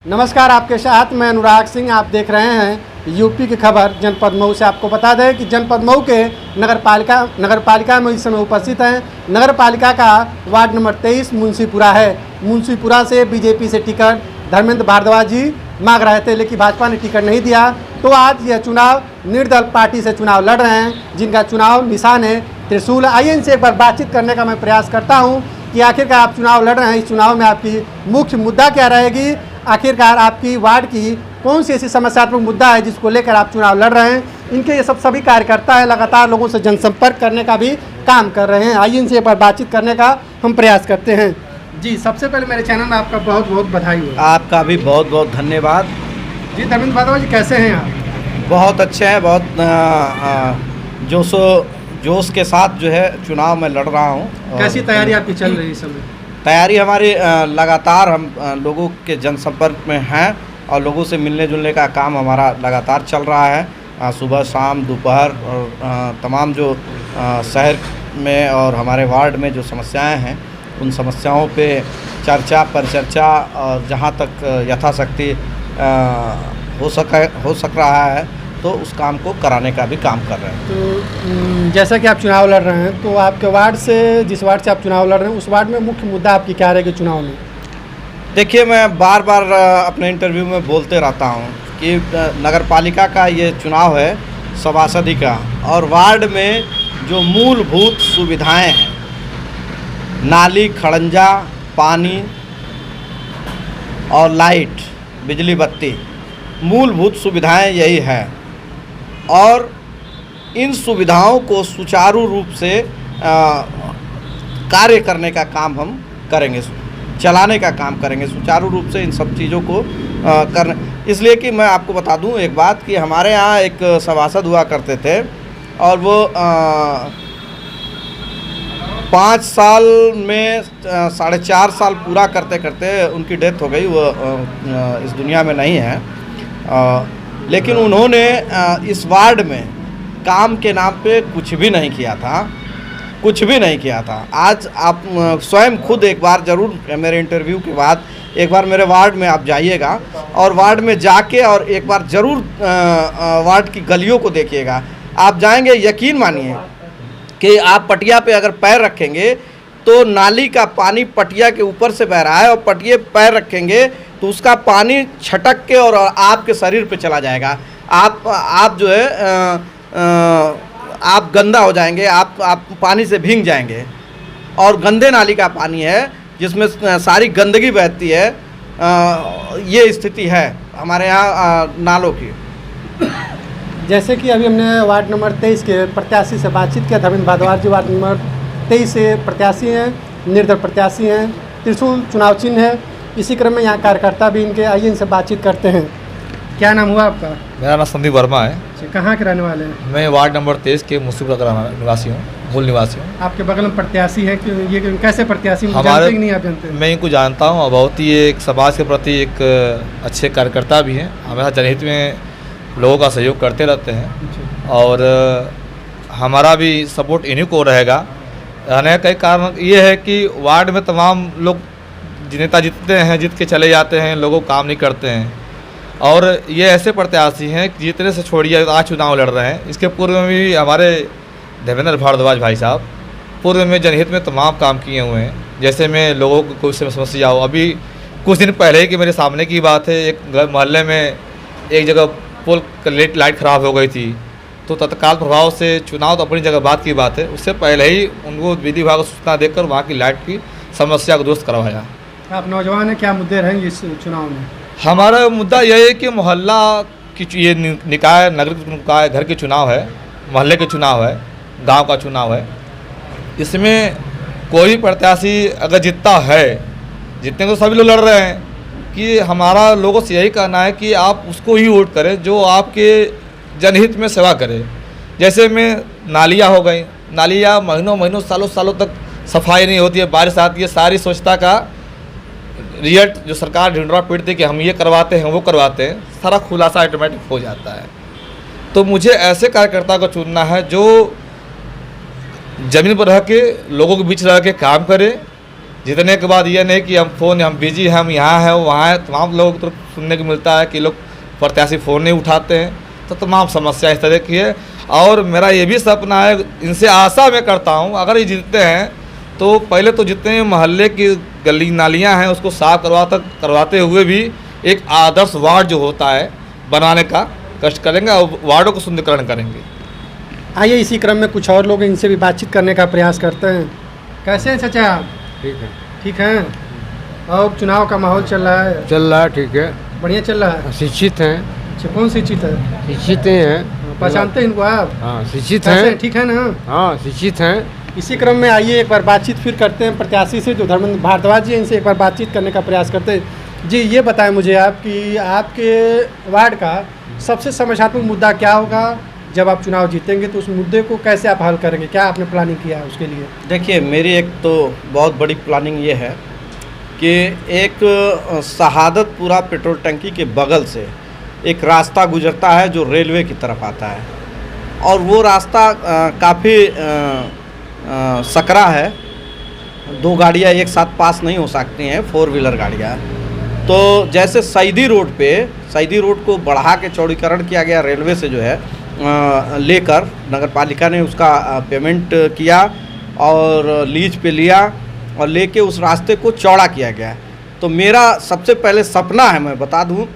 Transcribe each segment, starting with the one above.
नमस्कार, आपके साथ मैं अनुराग सिंह। आप देख रहे हैं यूपी की खबर जनपद मऊ से। आपको बता दें कि जनपद मऊ के नगर पालिका में इस समय उपस्थित हैं। नगर पालिका का वार्ड नंबर 23 मुंशीपुरा है। मुंशीपुरा से बीजेपी से टिकट धर्मेंद्र भारद्वाज जी मांग रहे थे, लेकिन भाजपा ने टिकट नहीं दिया। तो आज यह चुनाव निर्दल पार्टी से चुनाव लड़ रहे हैं, जिनका चुनाव निशान है त्रिशूल। आइए इनसे एक बार बातचीत करने का मैं प्रयास करता हूँ कि आखिरकार आप चुनाव लड़ रहे हैं, इस चुनाव में आपकी मुख्य मुद्दा क्या रहेगी, आखिरकार आपकी वार्ड की कौन सी ऐसी समस्यात्मक मुद्दा है जिसको लेकर आप चुनाव लड़ रहे हैं। इनके ये सभी कार्यकर्ता हैं, लगातार लोगों से जनसंपर्क करने का भी काम कर रहे हैं। आइए इनसे एक बार बातचीत करने का हम प्रयास करते हैं। जी, सबसे पहले मेरे चैनल में आपका बहुत बहुत बधाई हो। आपका भी बहुत बहुत धन्यवाद। जी, धर्मेंद्र भारद्वाज जी, कैसे हैं आप? बहुत अच्छे हैं, बहुत जोश के साथ जो है चुनाव में लड़ रहा हूँ। कैसी तैयारी आपकी चल रही है इस समय? तैयारी हमारी लगातार हम लोगों के जनसंपर्क में हैं और लोगों से मिलने जुलने का काम हमारा लगातार चल रहा है। सुबह शाम दोपहर और तमाम जो शहर में और हमारे वार्ड में जो समस्याएं हैं उन समस्याओं पे चर्चा परिचर्चा और जहां तक यथाशक्ति हो सक रहा है तो उस काम को कराने का भी काम कर रहे हैं। तो जैसा कि आप चुनाव लड़ रहे हैं, तो आपके वार्ड से, जिस वार्ड से आप चुनाव लड़ रहे हैं, उस वार्ड में मुख्य मुद्दा आपकी क्या रहेगी चुनाव में? देखिए, मैं बार बार अपने इंटरव्यू में बोलते रहता हूं कि नगर पालिका का ये चुनाव है सभासदी का, और वार्ड में जो मूलभूत सुविधाएं हैं, नाली, खड़ंजा, पानी और लाइट, बिजली बत्ती, मूलभूत सुविधाएं यही है। और इन सुविधाओं को सुचारू रूप से कार्य करने का काम हम करेंगे, चलाने का काम करेंगे सुचारू रूप से इन सब चीज़ों को करने। इसलिए कि मैं आपको बता दूं एक बात कि हमारे यहाँ एक सभासद हुआ करते थे और वो 5 साल में 4.5 साल पूरा करते करते उनकी डेथ हो गई। वो इस दुनिया में नहीं है, लेकिन उन्होंने इस वार्ड में काम के नाम पे कुछ भी नहीं किया था। आज आप स्वयं खुद एक बार ज़रूर मेरे इंटरव्यू के बाद एक बार मेरे वार्ड में आप जाइएगा और वार्ड में जाके और एक बार ज़रूर वार्ड की गलियों को देखिएगा। आप जाएंगे, यकीन मानिए कि आप पटिया पे अगर पैर रखेंगे तो नाली का पानी पटिया के ऊपर से बह रहा है, और पटिया पैर रखेंगे तो उसका पानी छटक के और आपके शरीर पे चला जाएगा। आप जो है आप गंदा हो जाएंगे, आप पानी से भीग जाएंगे। और गंदे नाली का पानी है जिसमें सारी गंदगी बहती है। ये स्थिति है हमारे यहाँ नालों की। जैसे कि अभी हमने वार्ड नंबर 23 के प्रत्याशी से बातचीत किया। धर्मेंद्र भारद्वाज जी वार्ड नंबर 23 से प्रत्याशी हैं, निर्दल प्रत्याशी हैं, त्रिशूल चुनाव चिन्ह है। इसी क्रम में यहाँ कार्यकर्ता भी इनके, आइए इनसे बातचीत करते हैं। क्या नाम हुआ आपका? मेरा नाम संदीप वर्मा है। कहाँ के रहने वाले हैं? मैं वार्ड नंबर 23 के मुंशीपुरा का निवासी हूँ, मूल निवासी हूँ। आपके बगल में प्रत्याशी है कि ये कैसे प्रत्याशी हमारे नहीं आप जानते? मैं इनको जानता हूँ और बहुत ही एक समाज के प्रति एक अच्छे कार्यकर्ता भी हैं। हमेशा जनहित में लोगों का सहयोग करते रहते हैं और हमारा भी सपोर्ट इन्हीं को रहेगा। रहने का कारण ये है कि वार्ड में तमाम लोग नेता जीतते हैं, जीत के चले जाते हैं, लोगों काम नहीं करते हैं। और ये ऐसे प्रत्याशी हैं कि जीतने से छोड़िए, आज चुनाव लड़ रहे हैं। इसके पूर्व में भी हमारे धर्मेंद्र भारद्वाज भाई साहब पूर्व में जनहित में तमाम काम किए हुए हैं। जैसे में लोगों को कोई समस्या हो, अभी कुछ दिन पहले ही कि मेरे सामने की बात है, एक मोहल्ले में एक जगह पोल लाइट ख़राब हो गई थी, तो तत्काल प्रभाव से चुनाव तो अपनी जगह बात की बात है, उससे पहले ही उनको विधि विभाग को सूचना देकर वहाँ की लाइट की समस्या को दुरुस्त करवाया। आप नौजवान हैं, क्या मुद्दे रहेंगे इस चुनाव में? हमारा मुद्दा यह है कि मोहल्ला की ये निकाय, नगर निकाय, घर के चुनाव है, मोहल्ले के चुनाव है, गांव का चुनाव है। इसमें कोई प्रत्याशी अगर जीतता है, जीतने को सभी लोग लड़ रहे हैं, कि हमारा लोगों से यही कहना है कि आप उसको ही वोट करें जो आपके जनहित में सेवा करे। जैसे में नालियाँ हो गई, नालियाँ महीनों सालों तक सफाई नहीं होती है, बारिश आती है, सारी स्वच्छता का रिजल्ट जो सरकार ढूंढना पड़ती है कि हम ये करवाते हैं वो करवाते हैं, सारा खुलासा ऑटोमेटिक हो जाता है। तो मुझे ऐसे कार्यकर्ता को चुनना है जो ज़मीन पर रह के लोगों के बीच रह के काम करे, जीतने के बाद ये नहीं कि हम बिजी हैं, हम यहाँ हैं वहाँ हैं, तमाम लोग तो सुनने को मिलता है कि लोग प्रत्याशी फ़ोन नहीं उठाते हैं, तो तमाम समस्या इस तरह की है। और मेरा ये भी सपना है, इनसे आशा मैं करता हूँ अगर ये जीतते हैं तो पहले तो जितने मोहल्ले की गली नालियाँ हैं उसको साफ करवाते हुए भी एक आदर्श वार्ड जो होता है बनाने का कष्ट करेंगे और वार्डों को सुंदरीकरण करेंगे। आइए इसी क्रम में कुछ और लोग इनसे भी बातचीत करने का प्रयास करते हैं। कैसे हैं चाचा आप? ठीक है। ठीक हैं। और चुनाव का माहौल चल रहा है? चल रहा है, ठीक है। बढ़िया चल रहा है। शिक्षित हैं। अच्छा, कौन शिक्षित है? शिक्षित हैं। पहचानते हैं इनको आप? हाँ, शिक्षित कैसे हैं। ठीक है ना? हाँ, शिक्षित हैं। इसी क्रम में आइए एक बार बातचीत फिर करते हैं प्रत्याशी से, जो धर्मेंद्र भारद्वाज जी हैं, इनसे एक बार बातचीत करने का प्रयास करते हैं। जी ये बताएं मुझे आप कि आपके वार्ड का सबसे समस्यात्मक मुद्दा क्या होगा? जब आप चुनाव जीतेंगे तो उस मुद्दे को कैसे आप हल करेंगे? क्या आपने प्लानिंग किया है उसके लिए? देखिए, मेरी एक तो बहुत बड़ी प्लानिंग ये है कि एक शहादतपुरा पेट्रोल टंकी के बगल से एक रास्ता गुजरता है जो रेलवे की तरफ आता है, और वो रास्ता काफ़ी सकरा है। 2 गाड़ियाँ एक साथ पास नहीं हो सकती हैं, 4 व्हीलर गाड़ियाँ। तो जैसे सईदी रोड को बढ़ा के चौड़ीकरण किया गया रेलवे से जो है लेकर, नगर पालिका ने उसका पेमेंट किया और लीज पे लिया और लेके उस रास्ते को चौड़ा किया गया। तो मेरा सबसे पहले सपना है, मैं बता दूं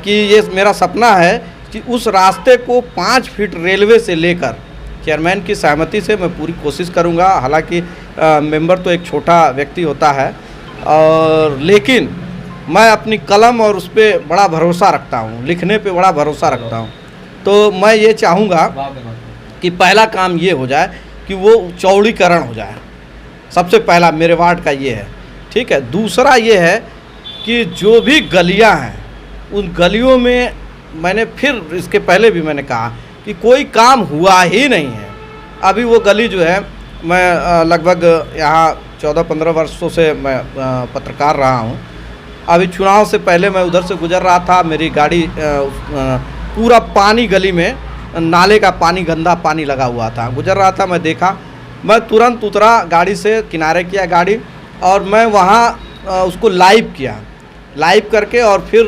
कि ये मेरा सपना है कि उस रास्ते को 5 फीट रेलवे से लेकर, चेयरमैन की सहमति से मैं पूरी कोशिश करूंगा। हालांकि मेंबर तो एक छोटा व्यक्ति होता है, और लेकिन मैं अपनी कलम और उस पर बड़ा भरोसा रखता हूं, लिखने पे बड़ा भरोसा रखता हूं। तो मैं ये चाहूँगा कि पहला काम ये हो जाए कि वो चौड़ीकरण हो जाए। सबसे पहला मेरे वार्ड का ये है, ठीक है। दूसरा ये है कि जो भी गलियां हैं उन गलियों में, मैंने फिर इसके पहले भी मैंने कहा कि कोई काम हुआ ही नहीं है। अभी वो गली जो है, मैं लगभग यहाँ 14-15 वर्षों से मैं पत्रकार रहा हूँ। अभी चुनाव से पहले मैं उधर से गुजर रहा था, मेरी गाड़ी पूरा पानी, गली में नाले का पानी, गंदा पानी लगा हुआ था। गुजर रहा था, मैं देखा, मैं तुरंत उतरा, गाड़ी से किनारे किया गाड़ी, और मैं वहाँ उसको लाइव किया, लाइव करके और फिर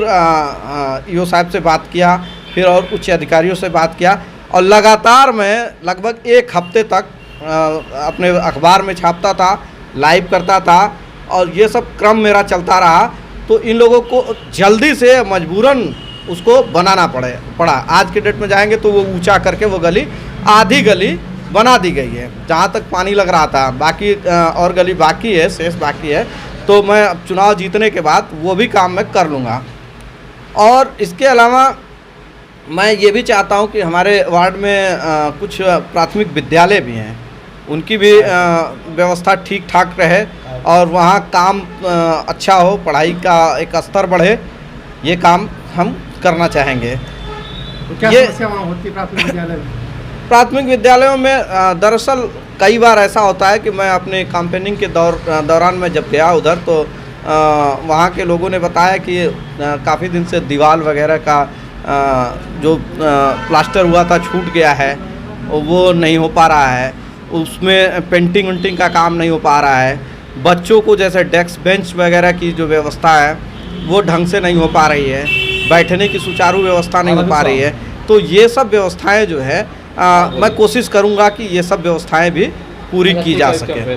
ईओ साहब से बात किया, फिर और उच्च अधिकारियों से बात किया, और लगातार मैं लगभग 1 हफ्ते तक अपने अखबार में छापता था, लाइव करता था, और ये सब क्रम मेरा चलता रहा। तो इन लोगों को जल्दी से मजबूरन उसको बनाना पड़ा। आज के डेट में जाएंगे तो वो ऊंचा करके वो गली, आधी गली बना दी गई है जहाँ तक पानी लग रहा था। बाकी और गली बाकी है, शेष बाकी है। तो मैं अब चुनाव जीतने के बाद वो भी काम मैं कर लूँगा। और इसके अलावा मैं ये भी चाहता हूँ कि हमारे वार्ड में कुछ प्राथमिक विद्यालय भी हैं, उनकी भी व्यवस्था ठीक ठाक रहे और वहाँ काम अच्छा हो, पढ़ाई का एक स्तर बढ़े। ये काम हम करना चाहेंगे। तो क्या समस्या वहाँ होती है प्राथमिक विद्यालय में? प्राथमिक विद्यालयों में दरअसल कई बार ऐसा होता है कि मैं अपने कैंपेनिंग के दौरान में जब गया उधर, तो वहाँ के लोगों ने बताया कि काफ़ी दिन से दीवार वगैरह का जो प्लास्टर हुआ था छूट गया है, वो नहीं हो पा रहा है। उसमें पेंटिंग वेंटिंग का काम नहीं हो पा रहा है। बच्चों को जैसे डेस्क बेंच वगैरह की जो व्यवस्था है वो ढंग से नहीं हो पा रही है, बैठने की सुचारू व्यवस्था नहीं हो पा रही है। तो ये सब व्यवस्थाएं जो है मैं कोशिश करूंगा कि ये सब व्यवस्थाएं भी पूरी की जा सके।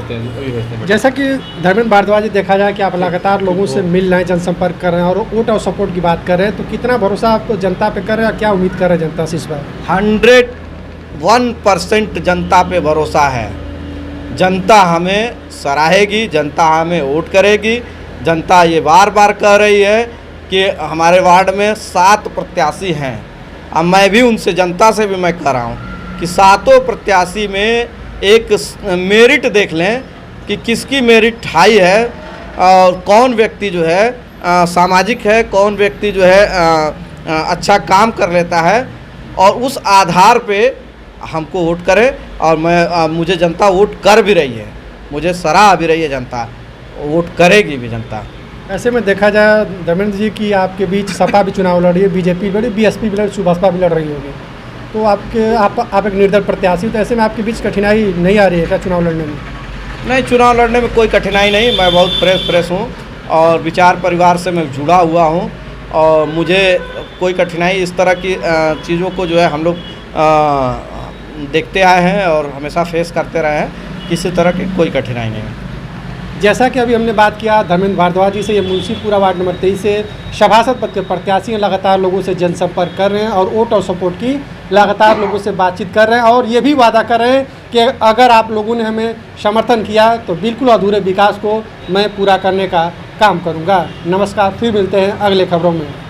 जैसा कि धर्मेंद्र भारद्वाज, देखा जाए कि आप लगातार लोगों से मिल रहे हैं, जनसंपर्क कर रहे हैं और वोट और सपोर्ट की बात कर रहे हैं, तो कितना भरोसा आपको जनता पे कर रहे हैं और क्या उम्मीद कर रहे हैं जनता से इस बार? 101% जनता पे भरोसा है। जनता हमें सराहेगी, जनता हमें वोट करेगी। जनता ये बार बार कह रही है कि हमारे वार्ड में 7 प्रत्याशी हैं। अब मैं भी उनसे, जनता से भी मैं कह रहा हूँ कि 7 प्रत्याशी में एक मेरिट देख लें कि किसकी मेरिट हाई है और कौन व्यक्ति जो है सामाजिक है, कौन व्यक्ति जो है अच्छा काम कर लेता है, और उस आधार पे हमको वोट करें। और मैं मुझे जनता वोट कर भी रही है, मुझे सराह भी रही है जनता, वोट करेगी भी जनता। ऐसे में देखा जाए धर्मेंद्र जी कि आपके बीच सपा भी चुनाव लड़ रही है, बीजेपी भी लड़ी, बीएसपी भी लड़ी, सुभाषपा भी लड़ रही होगी, तो आप एक निर्दल प्रत्याशी, तो ऐसे में आपके बीच कठिनाई नहीं आ रही है क्या चुनाव लड़ने में? नहीं, चुनाव लड़ने में कोई कठिनाई नहीं। मैं बहुत फ्रेश हूँ और विचार परिवार से मैं जुड़ा हुआ हूँ और मुझे कोई कठिनाई इस तरह की चीज़ों को जो है हम लोग देखते आए हैं और हमेशा फेस करते रहे हैं। किसी तरह की कोई कठिनाई नहीं है। जैसा कि अभी हमने बात किया धर्मेंद्र भारद्वाज जी से, ये मुंशीपुरा वार्ड नंबर 23 से सभासद पद के प्रत्याशी हैं, लगातार लोगों से जनसंपर्क कर रहे हैं और वोट और सपोर्ट की लगातार लोगों से बातचीत कर रहे हैं और ये भी वादा कर रहे हैं कि अगर आप लोगों ने हमें समर्थन किया तो बिल्कुल अधूरे विकास को मैं पूरा करने का काम करूँगा। नमस्कार, फिर मिलते हैं अगले खबरों में।